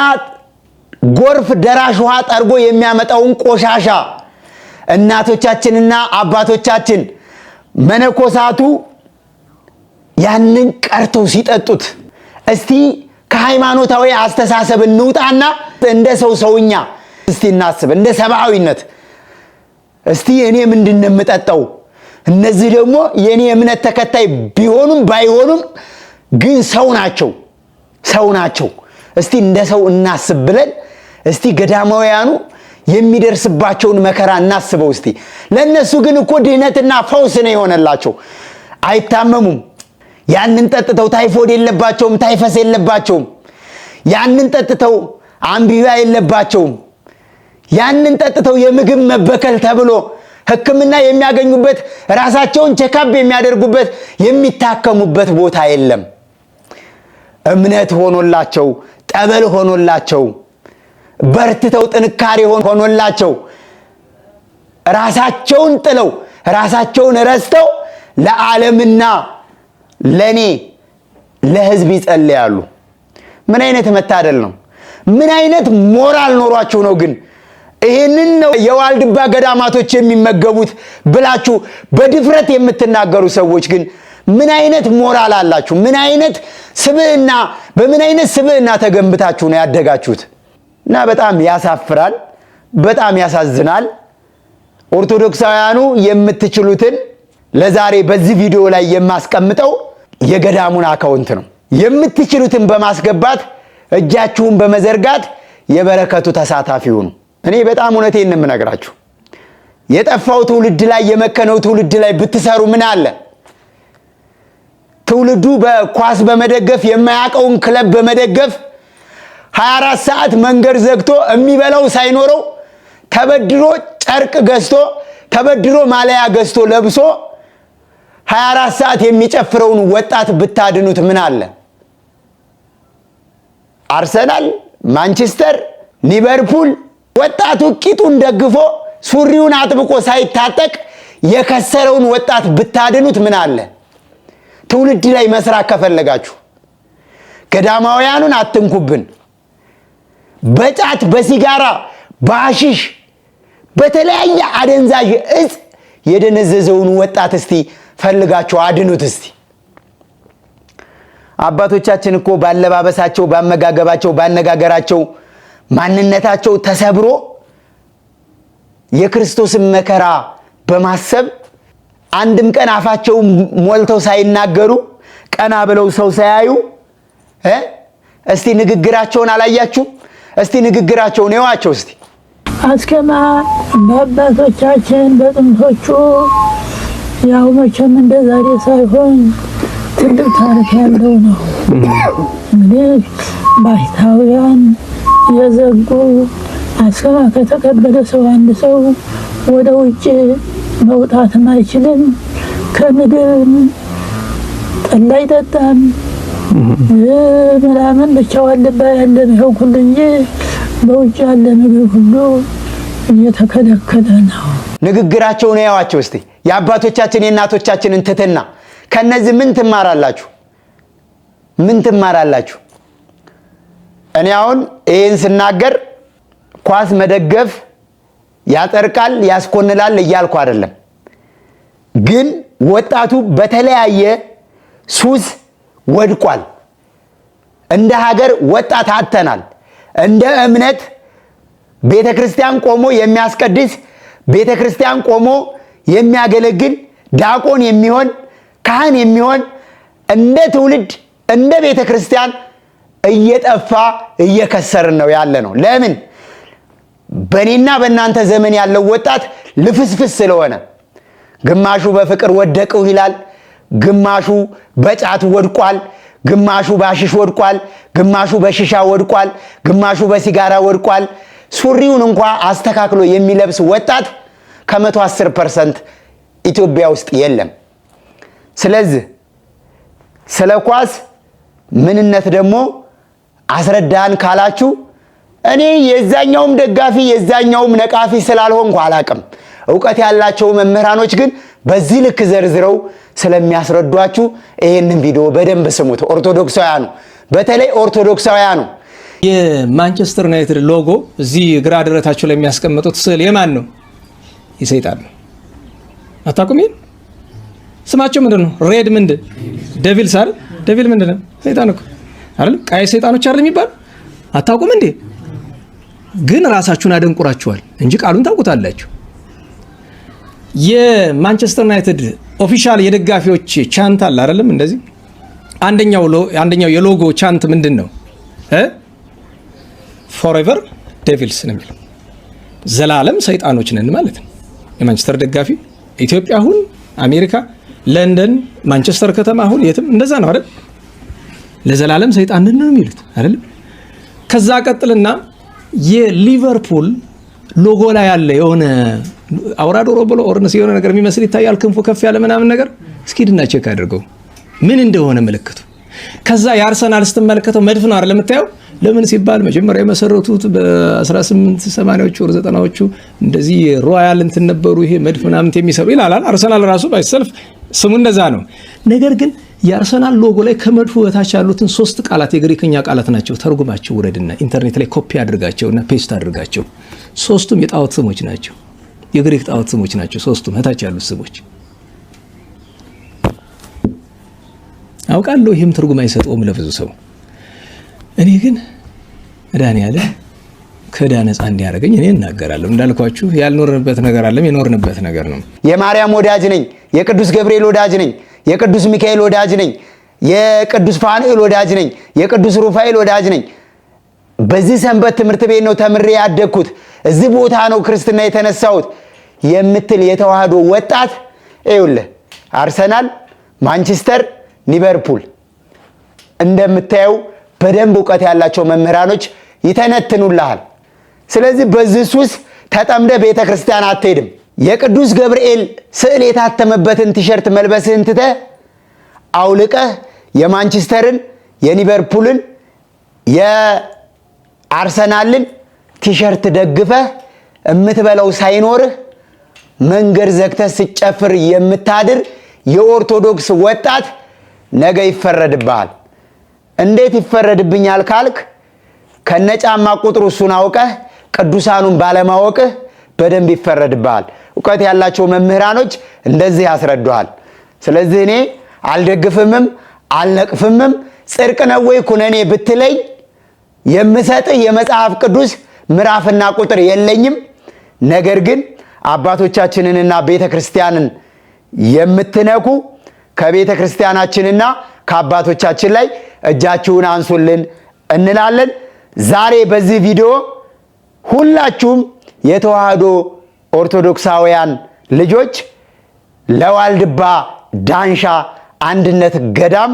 ጎርፍ ደራሽ ውሃ ጠርጎ የሚያመጣውን ቆሻሻ እናቶቻችንና አባቶቻችን መነኮሳቱ ያንን ቀርተው ሲጠጡት እስቲ ከሃይማኖታዊ አስተሳሰብ እንውጣና እንደ ሰውኛ እስቲ እናስብ። እንደ ሰብአዊነት እስቲ እኔ ምንድነው የምጠጣው? እነዚህ ደግሞ የኔ እምነት ተከታይ ቢሆኑም ባይሆኑም ግን ሰው ናቸው። እስቲ እንደ ሰው እናስብ ብለን እስቲ ገዳማውያኑ የሚደርስባቸውን መከራ እናስበው እስቲ። ለነሱ ግን እኮ ድህነትና ፈውስ ነው የሆነላቸው። አይታመሙም። ያንን ጠጥተው ታይፎድ የለባቸውም፣ ታይፈስ የለባቸውም። ያንን ጠጥተው አምቢባ የለባቸውም። ያንን ጠጥተው የምግብ መበከል ተብሎ ሕክምና የሚያገኙበት ራሳቸውን ቼክአፕ የሚያደርጉበት የሚታከሙበት ቦታ የለም። እምነት ሆኖላቸው ጠበል ሆኖላቸው በርትተው ጥንካሬ ሆኖላቸው ራሳቸውን ጥለው ራሳቸውን ረስተው ለዓለምና ለኔ ለሕዝብ ይጸልያሉ። ምን አይነት መታደል ነው? ምን አይነት ሞራል ኖሯችሁ ነው ግን ይሄንን ነው የዋልድባ ገዳማቶች የሚመገቡት ብላችሁ በድፍረት የምትናገሩ ሰዎች ግን ምን አይነት ሞራል አላችሁ? ምን አይነት ስብዕና በምን አይነት ስብዕና ተገንብታችሁ ነው ያደጋችሁት? እና በጣም ያሳፍራል፣ በጣም ያሳዝናል። ኦርቶዶክሳውያኑ የምትችሉትን ለዛሬ በዚህ ቪዲዮ ላይ የማስቀምጠው የገዳሙን አካውንት ነው። የምትችሉትን በማስገባት እጃችሁን በመዘርጋት የበረከቱ ተሳታፊ ሁኑ። እኔ በጣም እውነቴን ነው የምነግራችሁ። የጠፋው ትውልድ ላይ የመከነው ትውልድ ላይ ብትሰሩ ምን አለ? ትውልዱ በኳስ በመደገፍ የማያውቀውን ክለብ በመደገፍ 24 ሰዓት መንገድ ዘግቶ የሚበላው ሳይኖረው ተበድሮ ጨርቅ ገዝቶ ተበድሮ ማሊያ ገዝቶ ለብሶ 24 ሰዓት የሚጨፍረውን ወጣት ብታድኑት ምን አለ? አርሰናል፣ ማንቸስተር፣ ሊቨርፑል ወጣቱ ቂጡን ደግፎ ሱሪውን አጥብቆ ሳይታጠቅ የከሰረውን ወጣት ብታድኑት ምን አለ? ትውልድ ላይ መስራት ከፈለጋችሁ ገዳማውያኑን አትንኩብን። በጫት በሲጋራ በአሽሽ በተለያየ አደንዛዥ እጽ የደነዘዘውን ወጣት እስቲ ፈልጋችሁ አድኑት እስቲ። አባቶቻችን እኮ ባለባበሳቸው፣ ባመጋገባቸው፣ ባነጋገራቸው ማንነታቸው ተሰብሮ የክርስቶስን መከራ በማሰብ አንድም ቀን አፋቸው ሞልተው ሳይናገሩ ቀና ብለው ሰው ሳያዩ እስቲ ንግግራቸውን አላያችሁ? እስቲ ንግግራቸውን ይዋቸው እስቲ። አስከማ በአባቶቻችን በጥንቶቹ ያው መቼም እንደ ዛሬ ሳይሆን ትልቅ ታሪክ ያለው ነው። እንግዲህ ባሕታውያን የዘጉ አስከማ ከተቀበለ ሰው አንድ ሰው ወደ ውጭ መውጣትም አይችልም። ከምድር ጠላ አይጠጣም ምናምን ብቻው አለባ ያለ ነው ሁሉ እንጂ በውጭ ያለ ምግብ ሁሉ እየተከለከለ ነው። ንግግራቸውን ያዋቸው እስቲ። የአባቶቻችን የእናቶቻችንን ትትና ከነዚህ ምን ትማራላችሁ? ምን ትማራላችሁ? እኔ አሁን ይሄን ስናገር ኳስ መደገፍ ያጠርቃል ያስኮንላል እያልኩ አይደለም። ግን ወጣቱ በተለያየ ሱስ ወድቋል። እንደ ሀገር ወጣት አጥተናል። እንደ እምነት ቤተክርስቲያን ቆሞ የሚያስቀድስ ቤተክርስቲያን ቆሞ የሚያገለግል ዲያቆን የሚሆን ካህን የሚሆን እንደ ትውልድ እንደ ቤተክርስቲያን እየጠፋ እየከሰርን ነው ያለ ነው። ለምን? በእኔና በእናንተ ዘመን ያለው ወጣት ልፍስፍስ ስለሆነ ግማሹ በፍቅር ወደቀው ይላል፣ ግማሹ በጫት ወድቋል፣ ግማሹ በአሽሽ ወድቋል፣ ግማሹ በሽሻ ወድቋል፣ ግማሹ በሲጋራ ወድቋል። ሱሪውን እንኳን አስተካክሎ የሚለብስ ወጣት ከ110% ኢትዮጵያ ውስጥ የለም። ስለዚህ ስለ ኳስ ምንነት ደግሞ አስረዳን ካላችሁ እኔ የዛኛውም ደጋፊ የዛኛውም ነቃፊ ስላልሆንኩ አላቅም። ዕውቀት ያላቸው መምህራኖች ግን በዚህ ልክ ዘርዝረው ስለሚያስረዷችሁ ይሄንን ቪዲዮ በደንብ ስሙት። ኦርቶዶክሳውያኑ በተለይ ኦርቶዶክሳውያኑ የማንቸስተር ዩናይትድ ሎጎ እዚህ ግራ ደረታቸው ላይ የሚያስቀምጡት ስዕል የማን ነው? የሰይጣን ነው። አታውቁም? ስማቸው ምንድነው? ሬድ ምንድን ዴቪልስ አይደል? ዴቪል ምንድነው? ሰይጣን እኮ አይደል? ቀይ ሰይጣኖች አይደል የሚባል አታውቁም እንዴ? ግን ራሳችሁን አደንቁራችኋል እንጂ ቃሉን ታውቁታላችሁ። የማንቸስተር ዩናይትድ ኦፊሻል የደጋፊዎች ቻንት አለ አይደለም? እንደዚህ አንደኛው የሎጎ ቻንት ምንድነው? ፎሬቨር ዴቪልስ ነው የሚለው። ዘላለም ሰይጣኖች ነን ማለት ነው። የማንቸስተር ደጋፊ ኢትዮጵያ አሁን አሜሪካ፣ ለንደን፣ ማንቸስተር ከተማ አሁን የትም እንደዛ ነው አይደል? ለዘላለም ሰይጣን ነን ነው የሚሉት አይደል? ከዛ ቀጥልና የሊቨርፑል ሎጎ ላይ ያለ የሆነ አውራ ዶሮ ብሎ ኦርነስ የሆነ ነገር የሚመስል ይታያል። ክንፉ ከፍ ያለ ምናምን ነገር እስኪ ድና ቼክ አድርገው ምን እንደሆነ ምልክቱ። ከዛ የአርሰናል ስትመለከተው መድፍ ነው አይደል የምታየው? ለምን ሲባል መጀመሪያ የመሰረቱት በ1880ዎቹ ወር 90ዎቹ እንደዚህ ሮያል እንትን ነበሩ፣ ይሄ መድፍ ምናምን የሚሰሩ ይላል። አርሰናል ራሱ ባይሰልፍ ስሙ እንደዛ ነው። ነገር ግን የአርሰናል ሎጎ ላይ ከመድፉ በታች ያሉትን 3 ቃላት የግሪክኛ ቃላት ናቸው። ተርጉማቸው ውረድና ኢንተርኔት ላይ ኮፒ አድርጋቸውና ፔስት አድርጋቸው። 3ቱም የጣዖት ስሞች ናቸው። የግሪክ ጣዖት ስሞች ናቸው 3ቱም በታች ያሉት ስሞች። አውቃለሁ ይህም ትርጉም አይሰጠውም ለብዙ ሰው። እኔ ግን መድኃኒዓለም ከዕዳ ነፃ እንዲያደርገኝ እኔ እናገራለሁ። እንዳልኳችሁ ያልኖርንበት ነገር አለም፣ የኖርንበት ነገር ነው። የማርያም ወዳጅ ነኝ፣ የቅዱስ ገብርኤል ወዳጅ ነኝ፣ የቅዱስ ሚካኤል ወዳጅ ነኝ፣ የቅዱስ ፋኑኤል ወዳጅ ነኝ፣ የቅዱስ ሩፋኤል ወዳጅ ነኝ። በዚህ ሰንበት ትምህርት ቤት ነው ተምሬ ያደግኩት፣ እዚህ ቦታ ነው ክርስትና የተነሳሁት የምትል የተዋህዶ ወጣት ይኸውልህ አርሰናል፣ ማንቸስተር፣ ሊቨርፑል እንደምታየው በደንብ ዕውቀት ያላቸው መምህራኖች ይተነትኑልሃል። ስለዚህ በዚህ ሱስ ተጠምደ ቤተ ክርስቲያን አትሄድም። የቅዱስ ገብርኤል ስዕል የታተመበትን ቲሸርት መልበስህን ትተህ አውልቀህ የማንቸስተርን፣ የሊቨርፑልን፣ የአርሰናልን ቲሸርት ደግፈህ የምትበላው ሳይኖርህ መንገድ ዘግተህ ስጨፍር የምታድር የኦርቶዶክስ ወጣት ነገ ይፈረድብሃል። እንዴት ይፈረድብኛል ካልክ ከነጫማ ቁጥሩ እሱን አውቀህ ቅዱሳኑን ባለማወቅህ በደንብ ይፈረድብሃል። ዕውቀት ያላቸው መምህራኖች እንደዚህ ያስረዱሃል። ስለዚህ እኔ አልደግፍምም አልነቅፍምም። ጽድቅ ነው ወይ ኩነኔ ብትለኝ የምሰጥህ የመጽሐፍ ቅዱስ ምዕራፍና ቁጥር የለኝም። ነገር ግን አባቶቻችንንና ቤተ ክርስቲያንን የምትነኩ ከቤተ ክርስቲያናችንና ከአባቶቻችን ላይ እጃችሁን አንሱልን እንላለን። ዛሬ በዚህ ቪዲዮ ሁላችሁም የተዋህዶ ኦርቶዶክሳውያን ልጆች ለዋልድባ ዳንሻ አንድነት ገዳም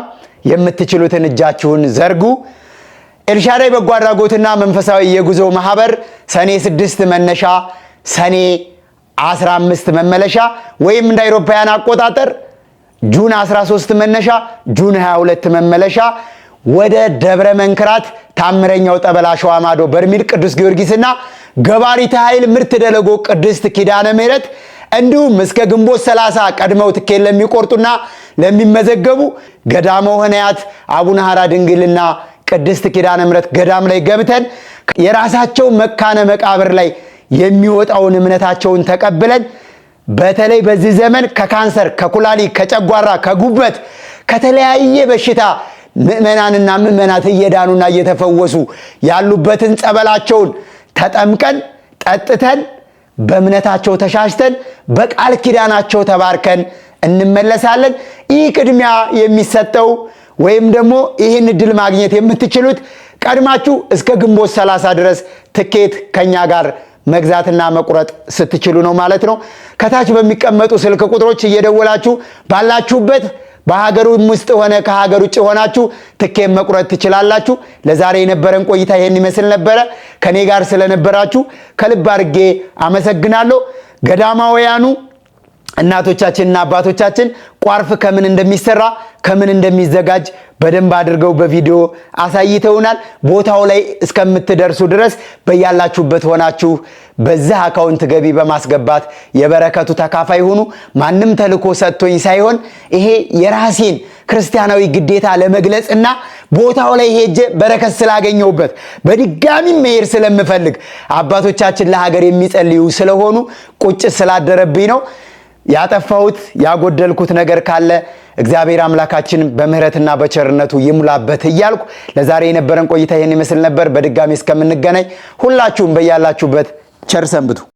የምትችሉትን እጃችሁን ዘርጉ። ኤልሻዳይ በጎ አድራጎትና መንፈሳዊ የጉዞ ማህበር ሰኔ 6 መነሻ፣ ሰኔ 15 መመለሻ ወይም እንደ አውሮፓውያን አቆጣጠር ጁን 13 መነሻ፣ ጁን 22 መመለሻ ወደ ደብረ መንክራት ታምረኛው ጠበል አሸዋ ማዶ በርሜል ቅዱስ ጊዮርጊስና ገባሪተ ኃይል ምርት ደለጎ ቅድስት ኪዳነ ምሕረት እንዲሁም እስከ ግንቦት 30 ቀድመው ትኬት ለሚቆርጡና ለሚመዘገቡ ገዳመ ሆነያት አቡነ ሐራ ድንግልና ቅድስት ኪዳነ ምሕረት ገዳም ላይ ገብተን የራሳቸው መካነ መቃብር ላይ የሚወጣውን እምነታቸውን ተቀብለን በተለይ በዚህ ዘመን ከካንሰር፣ ከኩላሊት፣ ከጨጓራ፣ ከጉበት፣ ከተለያየ በሽታ ምእመናንና ምእመናት እየዳኑና እየተፈወሱ ያሉበትን ጸበላቸውን ተጠምቀን ጠጥተን በእምነታቸው ተሻሽተን በቃል ኪዳናቸው ተባርከን እንመለሳለን። ይህ ቅድሚያ የሚሰጠው ወይም ደግሞ ይህን እድል ማግኘት የምትችሉት ቀድማችሁ እስከ ግንቦት 30 ድረስ ትኬት ከኛ ጋር መግዛትና መቁረጥ ስትችሉ ነው ማለት ነው። ከታች በሚቀመጡ ስልክ ቁጥሮች እየደወላችሁ ባላችሁበት በሀገሩ ውስጥ ሆነ ከሀገር ውጭ ሆናችሁ ትኬት መቁረጥ ትችላላችሁ። ለዛሬ የነበረን ቆይታ ይሄን ይመስል ነበረ። ከኔ ጋር ስለነበራችሁ ከልብ አድርጌ አመሰግናለሁ። ገዳማውያኑ እናቶቻችንና አባቶቻችን ቋርፍ ከምን እንደሚሰራ ከምን እንደሚዘጋጅ በደንብ አድርገው በቪዲዮ አሳይተውናል። ቦታው ላይ እስከምትደርሱ ድረስ በያላችሁበት ሆናችሁ በዛ አካውንት ገቢ በማስገባት የበረከቱ ተካፋይ ሁኑ። ማንም ተልኮ ሰጥቶኝ ሳይሆን ይሄ የራሴን ክርስቲያናዊ ግዴታ ለመግለጽና ቦታው ላይ ሄጄ በረከት ስላገኘውበት በድጋሚ መሄድ ስለምፈልግ አባቶቻችን ለሀገር የሚጸልዩ ስለሆኑ ቁጭ ስላደረብኝ ነው። ያጠፋሁት ያጎደልኩት ነገር ካለ እግዚአብሔር አምላካችን በምህረትና በቸርነቱ ይሙላበት እያልኩ ለዛሬ የነበረን ቆይታ ይሄን ይመስል ነበር። በድጋሚ እስከምንገናኝ ሁላችሁም በያላችሁበት ቸር ሰንብቱ።